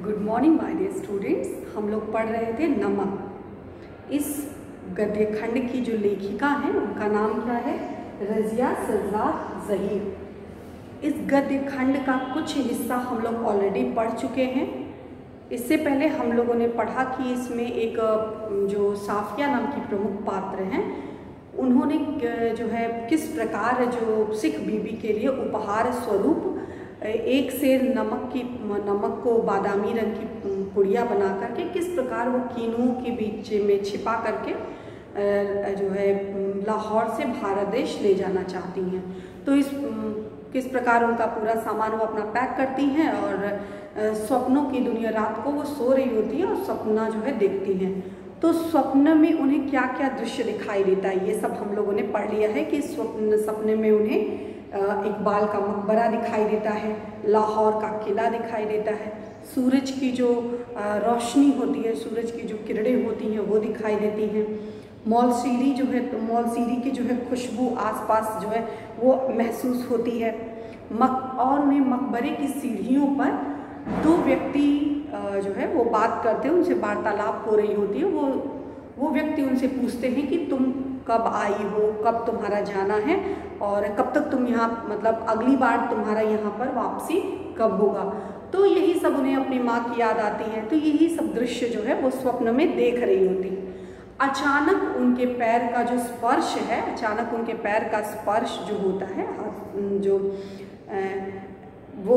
Good morning my dear students. हम लोग पढ़ रहे थे नमक। इस गद्य खंड की जो लेखिका हैं उनका नाम क्या है? रज़िया सरज़ाद ज़हीर। इस गद्य खंड का कुछ हिस्सा हम लोग ऑलरेडी पढ़ चुके हैं। इससे पहले हम लोगों ने पढ़ा कि इसमें एक जो साफिया नाम की प्रमुख पात्र हैं उन्होंने जो है किस प्रकार जो सिख बीबी के लिए उपहार स्वरूप एक सेर नमक को बादामी रंग की पुड़िया बना करके किस प्रकार वो कीनुओं के बीच में छिपा करके जो है लाहौर से भारत देश ले जाना चाहती हैं। तो इस किस प्रकार उनका पूरा सामान वो अपना पैक करती हैं और स्वप्नों की दुनिया, रात को वो सो रही होती है और सपना जो है देखती हैं। तो स्वप्न में उन्हें क्या क्या दृश्य दिखाई देता है ये सब हम लोगों ने पढ़ लिया है कि सपने में उन्हें इकबाल का मकबरा दिखाई देता है, लाहौर का किला दिखाई देता है, सूरज की जो रोशनी होती है, सूरज की जो किरणें होती हैं वो दिखाई देती हैं, मौलसीरी जो है तो मौलसीरी की जो है खुशबू आसपास जो है वो महसूस होती है। और उन्हें मकबरे की सीढ़ियों पर दो व्यक्ति जो है वो बात करते हैं, उनसे वार्तालाप हो रही होती है। वो व्यक्ति उनसे पूछते हैं कि तुम कब आई हो, कब तुम्हारा जाना है और कब तक तुम यहाँ, मतलब अगली बार तुम्हारा यहाँ पर वापसी कब होगा। तो यही सब उन्हें अपनी माँ की याद आती है। तो यही सब दृश्य जो है वो स्वप्न में देख रही होती है। अचानक उनके पैर का जो स्पर्श है, अचानक उनके पैर का स्पर्श जो होता है, जो वो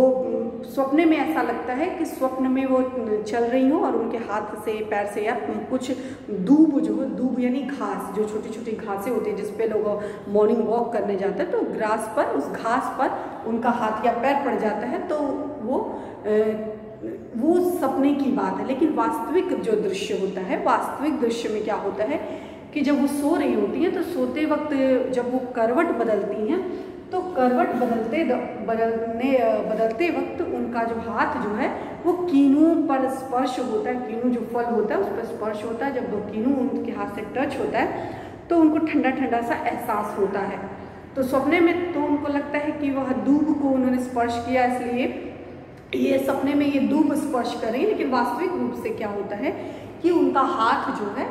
स्वप्न में ऐसा लगता है कि स्वप्न में वो चल रही हो और उनके हाथ से, पैर से या कुछ दूब जो है, दूब यानी घास, जो छोटी छोटी घासें होती है जिस पे लोग मॉर्निंग वॉक करने जाते हैं, तो ग्रास पर, उस घास पर उनका हाथ या पैर पड़ जाता है। तो वो सपने की बात है। लेकिन वास्तविक जो दृश्य होता है, वास्तविक दृश्य में क्या होता है कि जब वो सो रही होती हैं तो सोते वक्त जब वो करवट बदलती हैं तो करवट बदलते वक्त उनका जो हाथ जो है वो कीनुओं पर स्पर्श होता है। कीनू जो फल होता है उस पर स्पर्श होता है। जब वो कीनू उनके हाथ से टच होता है तो उनको ठंडा ठंडा सा एहसास होता है। तो सपने में तो उनको लगता है कि वह दूब को उन्होंने स्पर्श किया, इसलिए ये सपने में ये दूब स्पर्श कर रही है। लेकिन वास्तविक रूप से क्या होता है कि उनका हाथ जो है,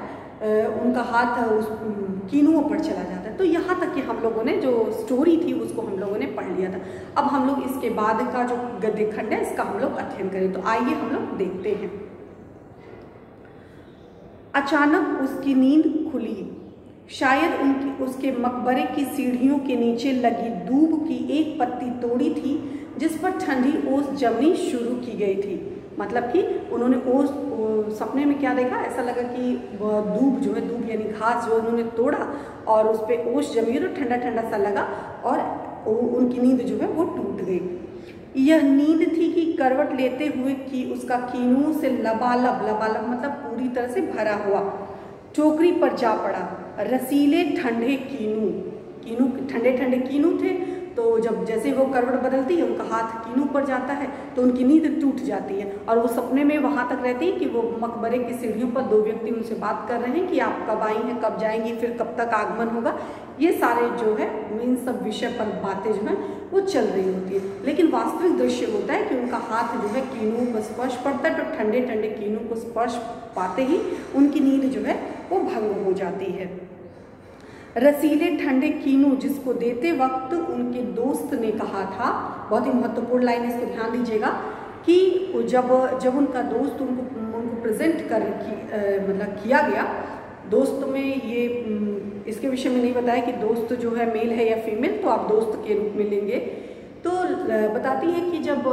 उनका हाथ उस कीनुओं पर चला जाता है। तो यहाँ तक कि हम लोगों ने जो स्टोरी थी उसको हम लोगों ने पढ़ लिया था। अब हम लोग इसके बाद का जो गद्य खंड है इसका हम लोग अध्ययन करें। तो आइए हम लोग देखते हैं। अचानक उसकी नींद खुली। शायद उसके मकबरे की सीढ़ियों के नीचे लगी दूब की एक पत्ती तोड़ी थी जिस पर ठंडी ओस जमनी शुरू की गई थी। मतलब कि उन्होंने ओस, सपने में क्या देखा, ऐसा लगा कि वह दूब जो है, दूब यानी घास जो उन्होंने तोड़ा और उस पर ओस जमी तो ठंडा ठंडा सा लगा और उनकी नींद जो है वो टूट गई। यह नींद थी कि करवट लेते हुए कि उसका कीनू से लबालब मतलब पूरी तरह से भरा हुआ टोकरी पर जा पड़ा। रसीले ठंडे कीनू ठंडे ठंडे कीनू थे। तो जब जैसे वो करवट बदलती है उनका हाथ कीनू पर जाता है तो उनकी नींद टूट जाती है और वो सपने में वहाँ तक रहती है कि वो मकबरे की सीढ़ियों पर दो व्यक्ति उनसे बात कर रहे हैं कि आप कब आई हैं, कब जाएंगी, फिर कब तक आगमन होगा। ये सारे जो है इन सब विषय पर बातें जो हैं वो चल रही होती है। लेकिन वास्तविक दृश्य होता है कि उनका हाथ जो है कीनू को स्पर्श पड़ता है। तो ठंडे ठंडे कीनू को स्पर्श पाते ही उनकी नींद जो है वो भंग हो जाती है। रसीले ठंडे कीनू जिसको देते वक्त उनके दोस्त ने कहा था, बहुत ही महत्वपूर्ण लाइन है, इसको ध्यान दीजिएगा, कि जब उनका दोस्त उनको प्रेजेंट मतलब किया गया, दोस्त में ये इसके विषय में नहीं बताया कि दोस्त जो है मेल है या फीमेल, तो आप दोस्त के रूप में लेंगे। तो बताती है कि जब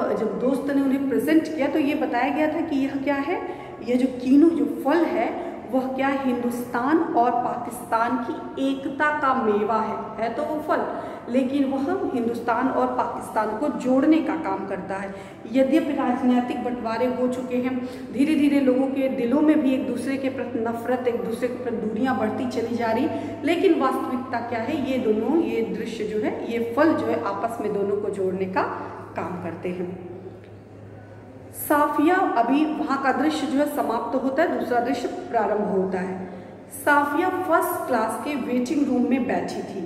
दोस्त ने उन्हें प्रेजेंट किया तो ये बताया गया था कि यह क्या है, यह जो कीनू जो फल है वह क्या हिंदुस्तान और पाकिस्तान की एकता का मेवा है तो वो फल, लेकिन वह हिंदुस्तान और पाकिस्तान को जोड़ने का काम करता है। यद्यपि राजनीतिक बंटवारे हो चुके हैं, धीरे धीरे लोगों के दिलों में भी एक दूसरे के प्रति नफरत, एक दूसरे के प्रति दूरियां बढ़ती चली जा रही, लेकिन वास्तविकता क्या है, ये दोनों, ये दृश्य जो है, ये फल जो है आपस में दोनों को जोड़ने का काम करते हैं। साफिया, अभी वहाँ का दृश्य जो है समाप्त होता है, दूसरा दृश्य प्रारंभ होता है। साफिया फर्स्ट क्लास के वेटिंग रूम में बैठी थी।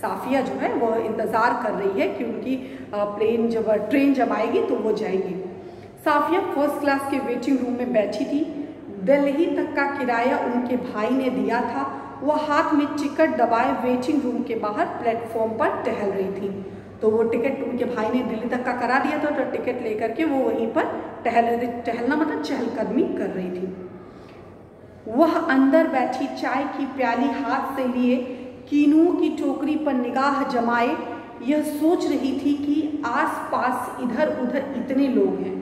साफिया जो है वो इंतज़ार कर रही है कि उनकी ट्रेन जब आएगी तो वो जाएंगी। साफिया फर्स्ट क्लास के वेटिंग रूम में बैठी थी। दिल्ली तक का किराया उनके भाई ने दिया था। वह हाथ में टिकट दबाए वेटिंग रूम के बाहर प्लेटफॉर्म पर टहल रही थी। तो वो टिकट उनके भाई ने दिल्ली तक का करा दिया था, तो टिकट लेकर के वो वहीं पर टहलना मतलब चहलकदमी कर रही थी। वह अंदर बैठी चाय की प्याली हाथ से लिए कीनुओं की टोकरी पर निगाह जमाए यह सोच रही थी कि आसपास इधर उधर इतने लोग हैं,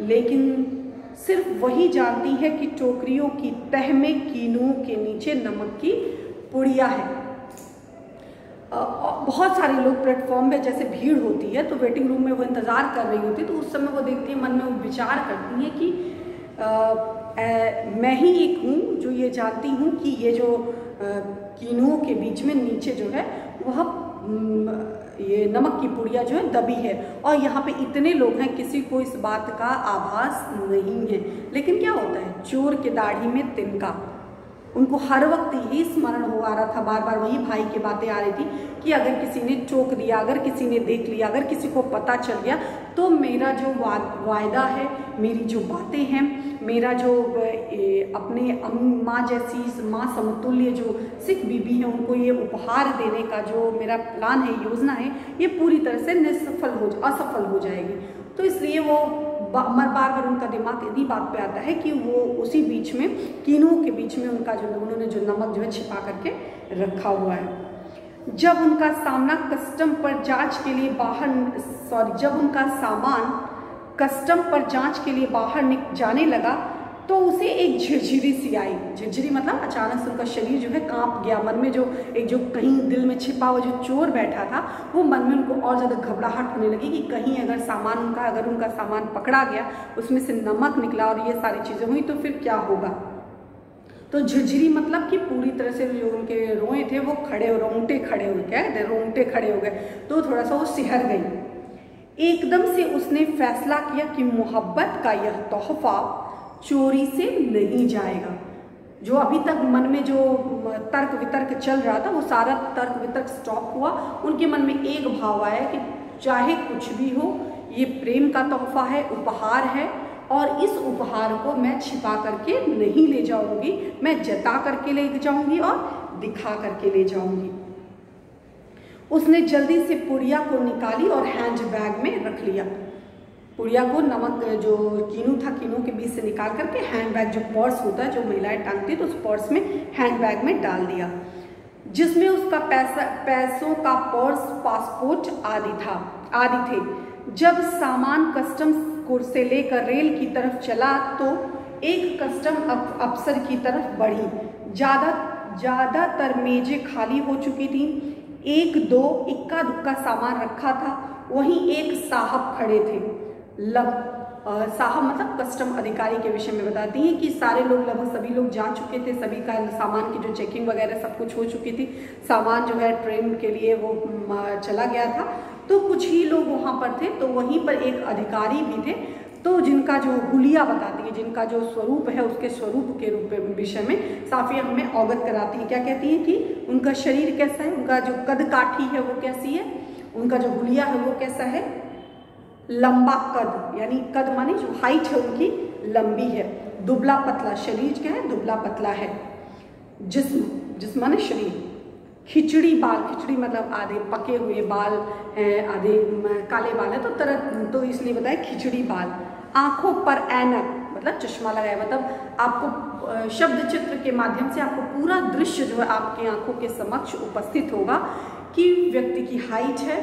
लेकिन सिर्फ वही जानती है कि टोकरियों की तह में कीनुओं के नीचे नमक की पुड़िया है। बहुत सारे लोग प्लेटफॉर्म में जैसे भीड़ होती है तो वेटिंग रूम में वो इंतज़ार कर रही होती है, तो उस समय वो देखती है, मन में वो विचार करती है कि मैं ही एक हूँ जो ये जानती हूँ कि ये जो कीनुओं के बीच में नीचे जो है वह ये नमक की पुड़िया जो है दबी है, और यहाँ पे इतने लोग हैं, किसी को इस बात का आभास नहीं है। लेकिन क्या होता है, चोर के दाढ़ी में तिनका। उनको हर वक्त यही स्मरण हो आ रहा था, बार बार वही भाई की बातें आ रही थी कि अगर किसी ने टोक दिया, अगर किसी ने देख लिया, अगर किसी को पता चल गया तो मेरा जो वायदा है, मेरी जो बातें हैं, मेरा जो अपने माँ जैसी माँ समतुल्य जो सिख बीबी है उनको ये उपहार देने का जो मेरा प्लान है, योजना है, ये पूरी तरह से असफल हो जाएगी। तो इसलिए वो बार बार उनका दिमाग इन्हीं बात पे आता है कि वो उसी बीच में कीनुओं के बीच में उनका जो उन्होंने जो नमक जो है छिपा करके रखा हुआ है। जब उनका सामना कस्टम पर जांच के लिए जब उनका सामान कस्टम पर जांच के लिए बाहर जाने लगा तो उसे एक झिरझिरी सी आई। झिरझिरी मतलब अचानक से उनका शरीर जो है कांप गया। मन में जो कहीं दिल में छिपा हुआ जो चोर बैठा था वो मन में उनको और ज़्यादा घबराहट होने लगी कि कहीं अगर उनका सामान पकड़ा गया, उसमें से नमक निकला और ये सारी चीज़ें हुई तो फिर क्या होगा। तो झिरझिरी मतलब कि पूरी तरह से जो उनके रोए थे वो रोंगटे खड़े हो गए, तो थोड़ा सा वो सिहर गई। एकदम से उसने फैसला किया कि मोहब्बत का यह तोहफा चोरी से नहीं जाएगा। जो अभी तक मन में जो तर्क वितर्क चल रहा था वो सारा तर्क वितर्क स्टॉप हुआ। उनके मन में एक भाव आया कि चाहे कुछ भी हो, ये प्रेम का तोहफा है, उपहार है, और इस उपहार को मैं छिपा करके नहीं ले जाऊंगी, मैं जता करके ले जाऊंगी और दिखा करके ले जाऊंगी। उसने जल्दी से पुड़िया को निकाली और हैंड बैग में रख लिया। पुड़िया को नमक जो कीनू था, कीनू के बीच से निकाल करके हैंड बैग जो पर्स होता है जो महिलाएं टांगती है तो उस पर्स में हैंड बैग में डाल दिया, जिसमें उसका पैसों का पर्स, पासपोर्ट आदि थे। जब सामान कस्टम से लेकर रेल की तरफ चला तो एक कस्टम अफसर की तरफ बढ़ी। ज़्यादातर मेजें खाली हो चुकी थी, एक दो इक्का दुक्का सामान रखा था। वहीं एक साहब खड़े थे। साहब मतलब कस्टम अधिकारी के विषय में बताती हैं कि सारे लोग, लगभग सभी लोग जा चुके थे, सभी का सामान की जो चेकिंग वगैरह सब कुछ हो चुकी थी। सामान जो है ट्रेन के लिए वो चला गया था, तो कुछ ही लोग वहाँ पर थे। तो वहीं पर एक अधिकारी भी थे, तो जिनका जो हुलिया बताती है, जिनका जो स्वरूप है, उसके स्वरूप के विषय में साफिया हमें अवगत कराती है। क्या कहती हैं कि उनका शरीर कैसा है, उनका जो कद काठी है वो कैसी है, उनका जो हुलिया है वो कैसा है, लंबा कद, यानी कद माने जो हाइट है उनकी लंबी है। दुबला पतला, शरीर क्या है, दुबला पतला है। जिस्म माने शरीर। खिचड़ी बाल, खिचड़ी मतलब आधे पके हुए बाल हैं, आधे काले बाल है, तो इसलिए बताया खिचड़ी बाल। आंखों पर ऐनक मतलब चश्मा लगाया, मतलब आपको शब्द चित्र के माध्यम से आपको पूरा दृश्य जो है आपकी आंखों के समक्ष उपस्थित होगा कि व्यक्ति की हाइट है,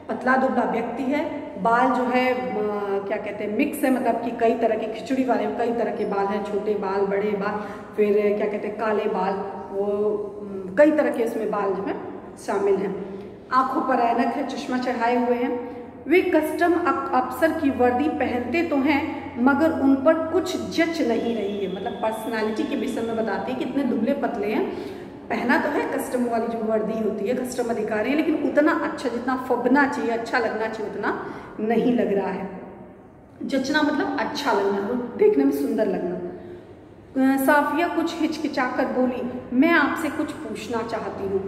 पतला दुबला व्यक्ति है, बाल जो है क्या कहते हैं मिक्स है, मतलब कि कई तरह के खिचड़ी वाले कई तरह के बाल हैं, छोटे बाल, बड़े बाल, फिर क्या कहते हैं काले बाल, वो कई तरह के इसमें बाल जो है शामिल हैं। आंखों पर ऐनक है, चश्मा चढ़ाए हुए हैं। वे कस्टम अफसर की वर्दी पहनते तो हैं मगर उन पर कुछ जच नहीं रही है, मतलब पर्सनालिटी के विषय में बताती है कि इतने दुबले पतले हैं। पहना तो है कस्टम वाली जो वर्दी होती है, कस्टम अधिकारी, लेकिन उतना अच्छा जितना फबना चाहिए, अच्छा लगना चाहिए, उतना नहीं लग रहा है। जचना मतलब अच्छा लगना, देखने में सुंदर लगना। साफिया कुछ हिचकिचाकर बोली, मैं आपसे कुछ पूछना चाहती हूँ।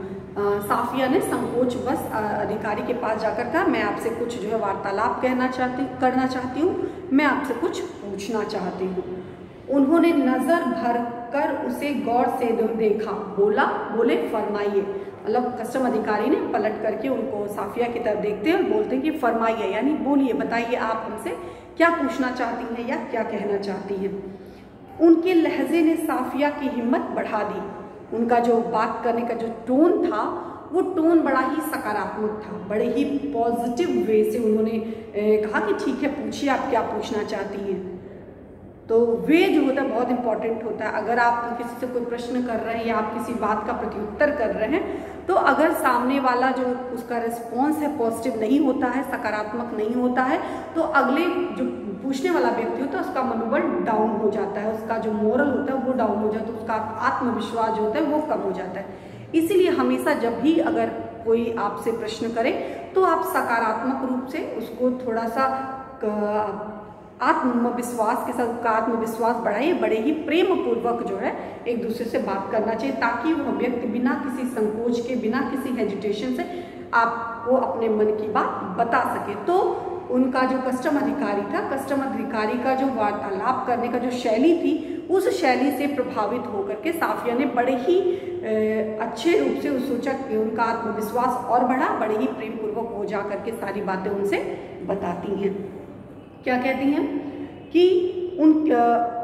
साफिया ने संकोच बस अधिकारी के पास जाकर कहा, मैं आपसे कुछ जो है वार्तालाप करना चाहती हूँ। मैं आपसे कुछ पूछना चाहती हूँ। उन्होंने नजर भर कर उसे गौर से देखा, बोले फरमाइए। मतलब कस्टम अधिकारी ने पलट करके उनको साफिया की तरफ देखते हैं और बोलते हैं कि फरमाइए, यानी बोलिए, बताइए आप हमसे क्या पूछना चाहती हैं या क्या कहना चाहती हैं। उनके लहजे ने साफिया की हिम्मत बढ़ा दी। उनका जो बात करने का जो टोन था वो टोन बड़ा ही सकारात्मक था, बड़े ही पॉजिटिव वे से उन्होंने कहा कि ठीक है, पूछिए आप क्या पूछना चाहती हैं। तो वे जो होता है बहुत इंपॉर्टेंट होता है। अगर आप किसी से कोई प्रश्न कर रहे हैं या आप किसी बात का प्रत्युत्तर कर रहे हैं, तो अगर सामने वाला जो उसका रिस्पॉन्स है पॉजिटिव नहीं होता है, सकारात्मक नहीं होता है, तो अगले जो पूछने वाला व्यक्ति होता है उसका मनोबल डाउन हो जाता है, उसका जो मोरल होता है वो डाउन हो जाता है, उसका आत्मविश्वास जो होता है वो कम हो जाता है। इसीलिए हमेशा जब भी अगर कोई आपसे प्रश्न करे तो आप सकारात्मक रूप से उसको थोड़ा सा आत्मविश्वास के साथ उसका आत्मविश्वास बढ़ाइए, बड़े ही प्रेम पूर्वक जो है एक दूसरे से बात करना चाहिए, ताकि वह व्यक्ति बिना किसी संकोच के, बिना किसी हेजिटेशन से आपको अपने मन की बात बता सके। तो उनका जो कस्टम अधिकारी था, कस्टम अधिकारी का जो वार्तालाप करने का जो शैली थी, उस शैली से प्रभावित होकर के साफिया ने बड़े ही अच्छे रूप से सोचा कि उनका आत्मविश्वास और बढ़ा, बड़े ही प्रेम पूर्वक हो जा करके सारी बातें उनसे बताती हैं। क्या कहती हैं कि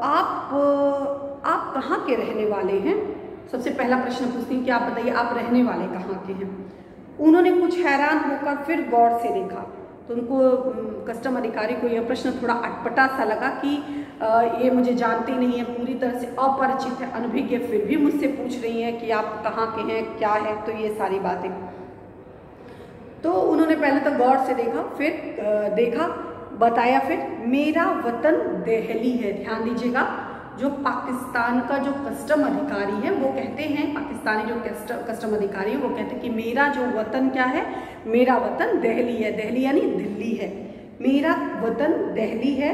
आप कहाँ के रहने वाले हैं। सबसे पहला प्रश्न पूछती हैं कि आप बताइए आप रहने वाले कहाँ के हैं। उन्होंने कुछ हैरान होकर फिर गौर से देखा, तो उनको कस्टम अधिकारी को यह प्रश्न थोड़ा अटपटा सा लगा कि ये मुझे जानती नहीं है, पूरी तरह से अपरिचित है, अनभिज्ञ, फिर भी मुझसे पूछ रही हैं कि आप कहाँ के हैं, क्या है, तो ये सारी बातें। तो उन्होंने पहले तो गौर से देखा, फिर बताया, फिर मेरा वतन दिल्ली है। ध्यान दीजिएगा, जो पाकिस्तान का जो कस्टम अधिकारी है वो कहते हैं, पाकिस्तानी जो कस्टम अधिकारी है वो कहते हैं कि मेरा जो वतन क्या है, मेरा वतन दिल्ली है। दिल्ली यानी दिल्ली है, मेरा वतन दिल्ली है।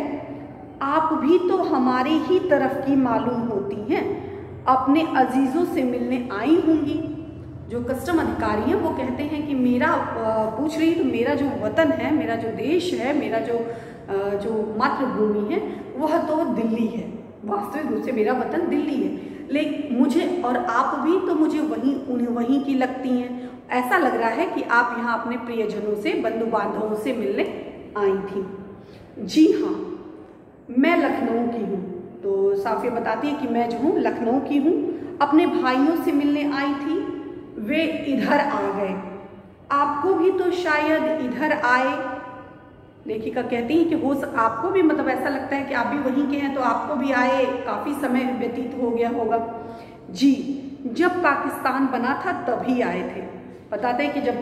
आप भी तो हमारे ही तरफ की मालूम होती हैं, अपने अजीज़ों से मिलने आई होंगी। जो कस्टम अधिकारी हैं वो कहते हैं कि मेरा पूछ रही, तो मेरा जो वतन है, मेरा जो देश है, मेरा जो मातृभूमि है वह तो दिल्ली है, वास्तविक रूप से मेरा वतन दिल्ली है, लेकिन मुझे और आप भी तो मुझे वहीं की लगती हैं। ऐसा लग रहा है कि आप यहाँ अपने प्रियजनों से, बंधु बांधवों से मिलने आई थी। जी हाँ, मैं लखनऊ की हूँ। तो साफिया बताती है कि मैं जो हूँ लखनऊ की हूँ, अपने भाइयों से मिलने आई थी, वे इधर आ गए, आपको भी तो शायद इधर आए। लेखिका कहती है कि हो आपको भी, मतलब ऐसा लगता है कि आप भी वहीं के हैं, तो आपको भी आए काफ़ी समय व्यतीत हो गया होगा। जी, जब पाकिस्तान बना था तभी आए थे। बताते हैं कि जब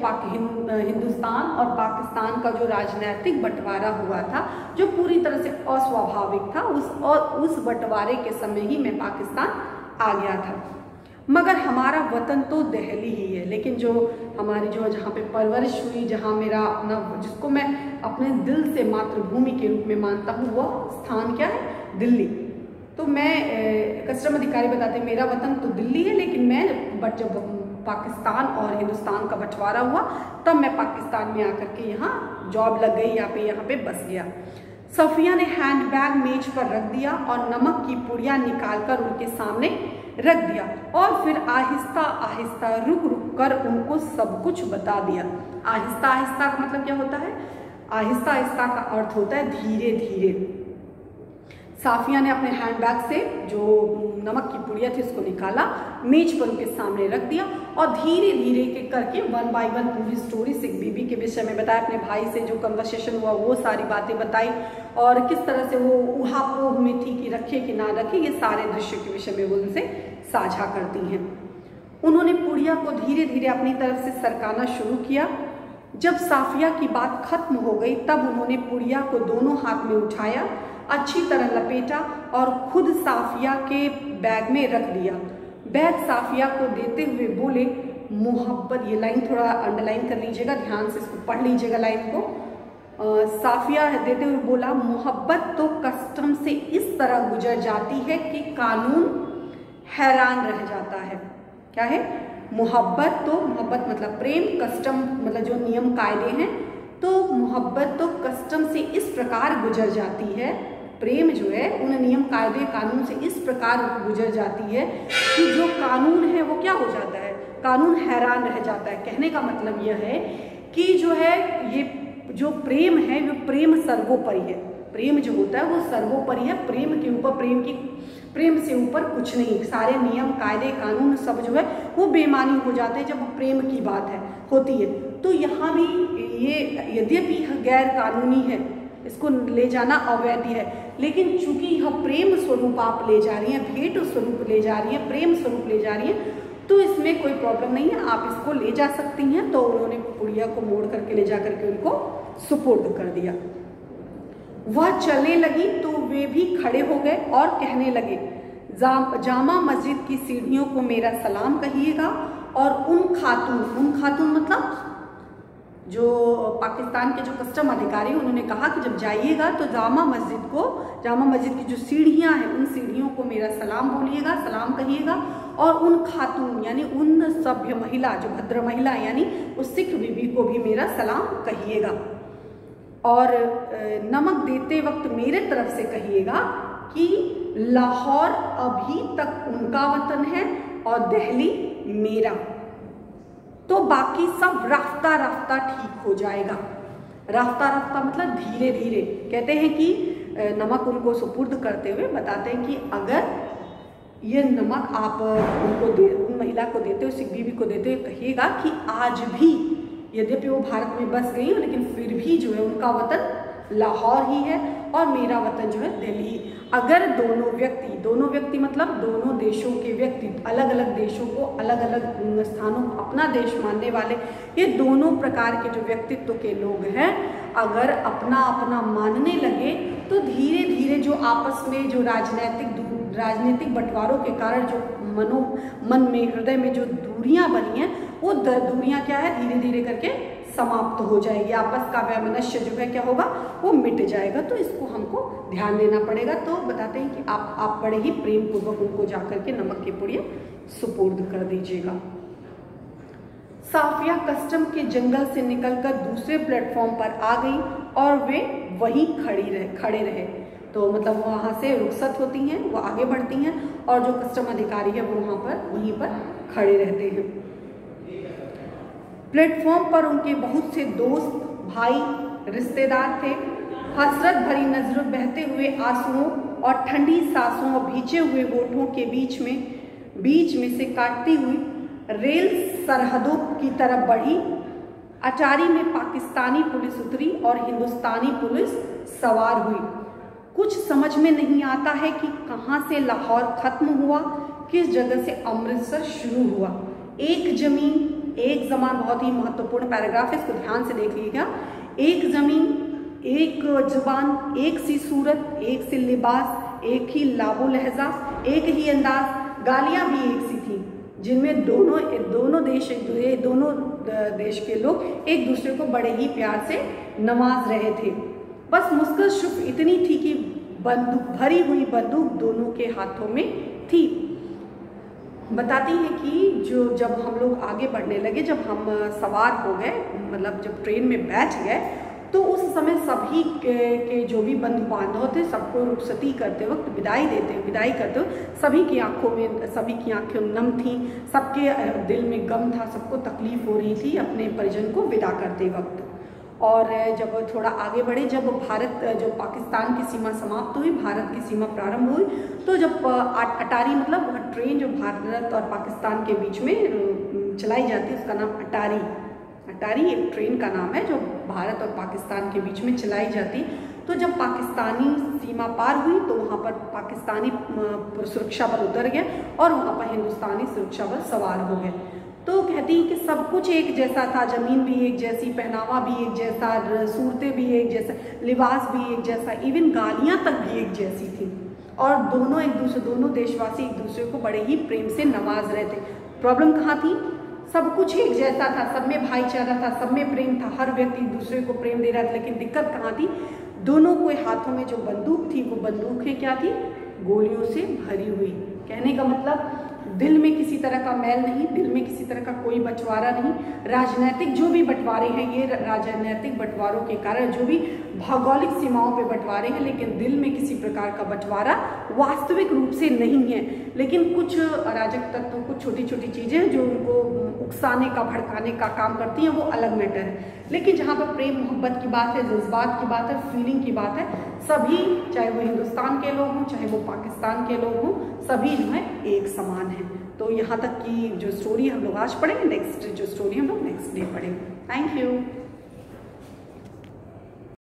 हिंदुस्तान और पाकिस्तान का जो राजनीतिक बंटवारा हुआ था, जो पूरी तरह से अस्वाभाविक था, उस बंटवारे के समय ही मैं पाकिस्तान आ गया था। मगर हमारा वतन तो दिल्ली ही है, लेकिन जो हमारी जो जहाँ पे परवरिश हुई, जहाँ मेरा अपना, जिसको मैं अपने दिल से मातृभूमि के रूप में मानता हूँ, वह स्थान क्या है, दिल्ली। तो मैं कस्टम अधिकारी बताते हैं मेरा वतन तो दिल्ली है, लेकिन मैं जब पाकिस्तान और हिंदुस्तान का बंटवारा हुआ तब मैं पाकिस्तान में आकर के यहाँ जॉब लग गई, यहाँ पे बस गया। सफिया ने हैंडबैग मेज पर रख दिया और नमक की पुड़िया निकालकर उनके सामने रख दिया और फिर आहिस्ता आहिस्ता रुक कर उनको सब कुछ बता दिया। आहिस्ता आहिस्ता का मतलब क्या होता है? आहिस्ता आहिस्ता का अर्थ होता है धीरे धीरे। साफिया ने अपने हैंडबैग से जो नमक की पुड़िया थी उसको निकाला, मेज पर उनके सामने रख दिया और धीरे धीरे के करके 1 बाय 1 पूरी स्टोरी सिख बीबी के विषय में बताया। अपने भाई से जो कन्वर्सेशन हुआ वो सारी बातें बताई और किस तरह से वो उहापोह में थी कि रखे कि ना रखे, ये सारे दृश्य के विषय में वो उनसे साझा करती हैं। उन्होंने पुड़िया को धीरे धीरे अपनी तरफ से सरकाना शुरू किया। जब साफिया की बात खत्म हो गई तब उन्होंने पुड़िया को दोनों हाथ में उठाया, अच्छी तरह लपेटा और खुद साफिया के बैग में रख दिया। बैग साफिया को देते हुए बोले, मोहब्बत, ये लाइन थोड़ा अंडरलाइन कर लीजिएगा, ध्यान से इसको पढ़ लीजिएगा लाइन को। साफिया देते हुए बोला, मोहब्बत तो कस्टम से इस तरह गुजर जाती है कि कानून हैरान रह जाता है। क्या है? मोहब्बत तो, मोहब्बत मतलब प्रेम, कस्टम मतलब जो नियम कायदे हैं, तो मोहब्बत तो कस्टम से इस प्रकार गुजर जाती है, प्रेम जो है उन नियम कायदे कानून से इस प्रकार गुजर जाती है कि जो कानून है वो क्या हो जाता है, कानून हैरान रह जाता है। कहने का मतलब यह है कि जो है ये जो प्रेम है वो प्रेम सर्वोपरि है। प्रेम जो होता है वो सर्वोपरि है, प्रेम के ऊपर प्रेम से ऊपर कुछ नहीं। सारे नियम कायदे कानून सब जो है वो बेमानी हो जाते हैं जब प्रेम की बात होती है। तो यहाँ भी ये यद्यपि गैर कानूनी है, इसको ले जाना अवैध है, लेकिन चूंकि यह प्रेम स्वरूप आप ले जा रही हैं, भेंट स्वरूप ले जा रही हैं, प्रेम स्वरूप ले जा रही हैं, तो इसमें कोई प्रॉब्लम नहीं है, आप इसको ले जा सकती हैं। तो उन्होंने पुड़िया को मोड़ करके ले जा करके उनको सुपुर्द कर दिया। वह चलने लगी तो वे भी खड़े हो गए और कहने लगे, जामा मस्जिद की सीढ़ियों को मेरा सलाम कहिएगा, और उन खातून मतलब जो पाकिस्तान के जो कस्टम अधिकारी, उन्होंने कहा कि जब जाइएगा तो जामा मस्जिद की जो सीढ़ियां हैं उन सीढ़ियों को मेरा सलाम बोलिएगा, सलाम कहिएगा, और उन खातून यानी उन सभ्य महिला, जो भद्र महिला यानी उस सिख बीबी को भी मेरा सलाम कहिएगा, और नमक देते वक्त मेरे तरफ से कहिएगा कि लाहौर अभी तक उनका वतन है और दिल्ली मेरा, तो बाकी सब राफ्ता राफ्ता ठीक हो जाएगा। राफ्ता राफ्ता मतलब धीरे धीरे। कहते हैं कि नमक उनको सुपुर्द करते हुए बताते हैं कि अगर ये नमक आप उन महिला को देते हो, सिख बीबी को देते हुए कहिएगा कि आज भी यद्यपि वो भारत में बस गई हो, लेकिन फिर भी जो है उनका वतन लाहौर ही है और मेरा वतन जो है दिल्ली। अगर दोनों व्यक्ति मतलब दोनों देशों के व्यक्ति, अलग अलग देशों को, अलग अलग स्थानों को अपना देश मानने वाले, ये दोनों प्रकार के जो व्यक्तित्व के लोग हैं, अगर अपना अपना मानने लगे तो धीरे धीरे जो आपस में जो राजनीतिक बंटवारों के कारण जो मन में, हृदय में जो दूरियां बनी हैं, वो दूरियां क्या है, धीरे धीरे करके समाप्त हो जाएगी। आपस का वैमनस्य जो है क्या होगा, वो मिट जाएगा। तो इसको हमको ध्यान देना पड़ेगा। तो बताते हैं कि आप बड़े ही प्रेम पूर्वक उनको जाकर के नमक की पुड़िया सुपुर्द कर दीजिएगा। साफिया कस्टम के जंगल से निकलकर दूसरे प्लेटफॉर्म पर आ गई और वे वहीं खड़े रहे। तो मतलब वहाँ से रुखसत होती हैं, वो आगे बढ़ती हैं, और जो कस्टम अधिकारी है वो वहीं पर खड़े रहते हैं। प्लेटफॉर्म पर उनके बहुत से दोस्त, भाई, रिश्तेदार थे। हसरत भरी नजरों, बहते हुए आंसुओं और ठंडी सांसों और भींचे हुए होठों के बीच में से काटती हुई रेल सरहदों की तरफ बढ़ी। अटारी में पाकिस्तानी पुलिस उतरी और हिंदुस्तानी पुलिस सवार हुई। कुछ समझ में नहीं आता है कि कहाँ से लाहौर खत्म हुआ, किस जगह से अमृतसर शुरू हुआ। एक जमीन एक ज़मान, बहुत ही महत्वपूर्ण पैराग्राफ है, इसको ध्यान से देख लीजिएगा। एक ज़मीन, एक ज़ुबान, एक सी सूरत, एक सी लिबास, एक ही लाबो लहजा, एक ही अंदाज, गालियाँ भी एक सी थी, जिनमें दोनों देश के लोग एक दूसरे को बड़े ही प्यार से नवाज रहे थे। बस मुश्किल शुभ इतनी थी कि भरी हुई बंदूक दोनों के हाथों में थी। बताती हैं कि जब हम लोग आगे बढ़ने लगे, जब हम सवार हो गए, मतलब जब ट्रेन में बैठ गए, तो उस समय सभी के जो भी बंधु बांधव थे, सबको रुखसती करते वक्त, विदाई करते वक्त सभी की आंखें नम थी, सबके दिल में गम था, सबको तकलीफ हो रही थी अपने परिजन को विदा करते वक्त। और जब थोड़ा आगे बढ़े, जब पाकिस्तान की सीमा समाप्त हुई, भारत की सीमा प्रारंभ हुई, तो जब अटारी मतलब ट्रेन जो भारत और पाकिस्तान के बीच में चलाई जाती है, उसका नाम अटारी एक ट्रेन का नाम है जो भारत और पाकिस्तान के बीच में चलाई जाती। तो जब पाकिस्तानी सीमा पार हुई तो वहाँ पर पाकिस्तानी सुरक्षा बल उतर गए और वहाँ पर हिंदुस्तानी सुरक्षा बल सवार हो गए। तो कहती हैं कि सब कुछ एक जैसा था, ज़मीन भी एक जैसी, पहनावा भी एक जैसा, सूरतें भी एक जैसा, लिबास भी एक जैसा, इवन गालियाँ तक भी एक जैसी थी, और दोनों देशवासी एक दूसरे को बड़े ही प्रेम से नवाज रहे थे। प्रॉब्लम कहाँ थी? सब कुछ एक जैसा था, सब में भाईचारा था, सब में प्रेम था, हर व्यक्ति एक दूसरे को प्रेम दे रहा था, लेकिन दिक्कत कहाँ थी? दोनों के हाथों में जो बंदूक थी, वो बंदूकें क्या थी? गोलियों से भरी हुई। कहने का मतलब दिल में किसी तरह का मैल नहीं, दिल में किसी तरह का कोई बंटवारा नहीं। राजनीतिक जो भी बंटवारे हैं, ये राजनीतिक बंटवारों के कारण जो भी भौगोलिक सीमाओं पे बंटवारे हैं, लेकिन दिल में किसी प्रकार का बंटवारा वास्तविक रूप से नहीं है। लेकिन कुछ अराजक तत्व, कुछ छोटी छोटी चीज़ें जो उनको उकसाने का, भड़काने का काम करती हैं, वो अलग मैटर है। लेकिन जहाँ पर प्रेम मोहब्बत की बात है, जज्बात की बात है, फीलिंग की बात है, सभी, चाहे वो हिंदुस्तान के लोग हों, चाहे वो पाकिस्तान के लोग हों, सभी जो है एक समान है। तो यहाँ तक की जो स्टोरी हम लोग आज पढ़ेंगे, नेक्स्ट जो स्टोरी हम लोग नेक्स्ट डे पढ़ेंगे। Thank you.